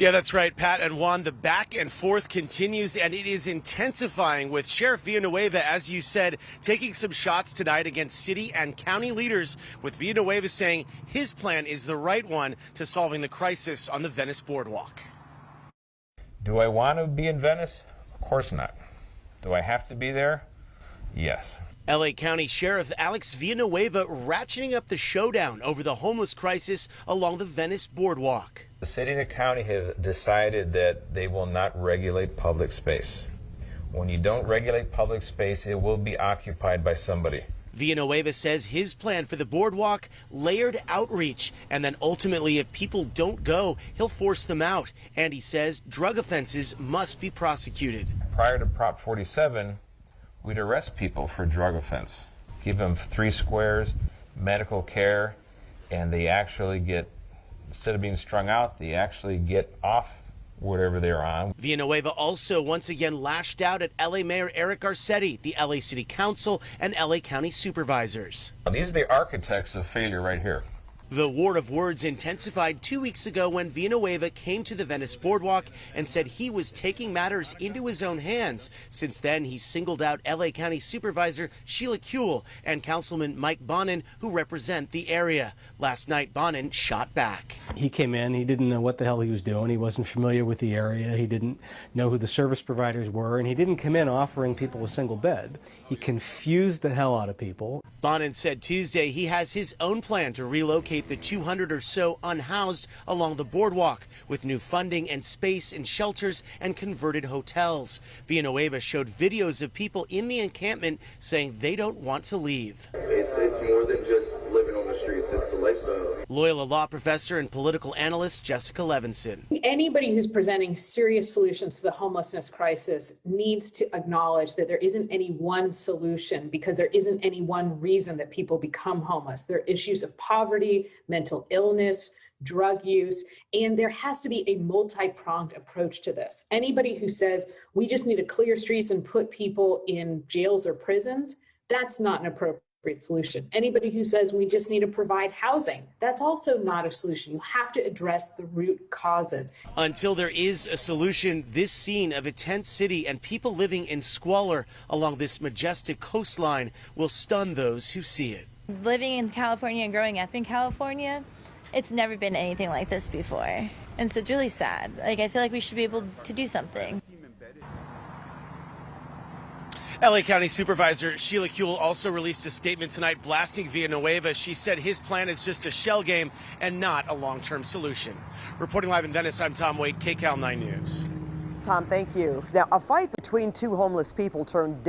Yeah, that's right, Pat and Juan. The back and forth continues, and it is intensifying with Sheriff Villanueva, as you said, taking some shots tonight against city and county leaders, with Villanueva saying his plan is the right one to solving the crisis on the Venice boardwalk. Do I want to be in Venice? Of course not. Do I have to be there? Yes. LA County Sheriff Alex Villanueva ratcheting up the showdown over the homeless crisis along the Venice boardwalk. The city and the county have decided that they will not regulate public space. When you don't regulate public space, it will be occupied by somebody. Villanueva says his plan for the boardwalk, layered outreach, and then ultimately if people don't go, he'll force them out. And he says drug offenses must be prosecuted. Prior to Prop 47, we'd arrest people for drug offense, give them 3 squares, medical care, and they actually get, instead of being strung out, they actually get off whatever they're on. Villanueva also once again lashed out at LA Mayor Eric Garcetti, the LA City Council, and LA County supervisors. Now, these are the architects of failure right here. The war of words intensified 2 weeks ago when Villanueva came to the Venice boardwalk and said he was taking matters into his own hands. Since then, he singled out LA County Supervisor Sheila Kuehl and Councilman Mike Bonin, who represent the area. Last night, Bonin shot back. He came in, he didn't know what the hell he was doing. He wasn't familiar with the area. He didn't know who the service providers were, and he didn't come in offering people a single bed. He confused the hell out of people. Bonin said Tuesday he has his own plan to relocate the 200 or so unhoused along the boardwalk with new funding and space in shelters and converted hotels. Villanueva showed videos of people in the encampment saying they don't want to leave. It's more than just living on the streets, it's a lifestyle. Loyola law professor and political analyst Jessica Levinson. Anybody who's presenting serious solutions to the homelessness crisis needs to acknowledge that there isn't any one solution, because there isn't any one reason that people become homeless. There are issues of poverty, mental illness, drug use, and there has to be a multi-pronged approach to this. Anybody who says we just need to clear streets and put people in jails or prisons, that's not an appropriate solution. Anybody who says we just need to provide housing, that's also not a solution. You have to address the root causes. Until there is a solution, this scene of a tent city and people living in squalor along this majestic coastline will stun those who see it. Living in California and growing up in California, it's never been anything like this before. And so it's really sad. Like, I feel like we should be able to do something. LA County Supervisor Sheila Kuehl also released a statement tonight blasting Villanueva. She said his plan is just a shell game and not a long-term solution. Reporting live in Venice, I'm Tom Wade, KCAL 9 News. Tom, thank you. Now, a fight between 2 homeless people turned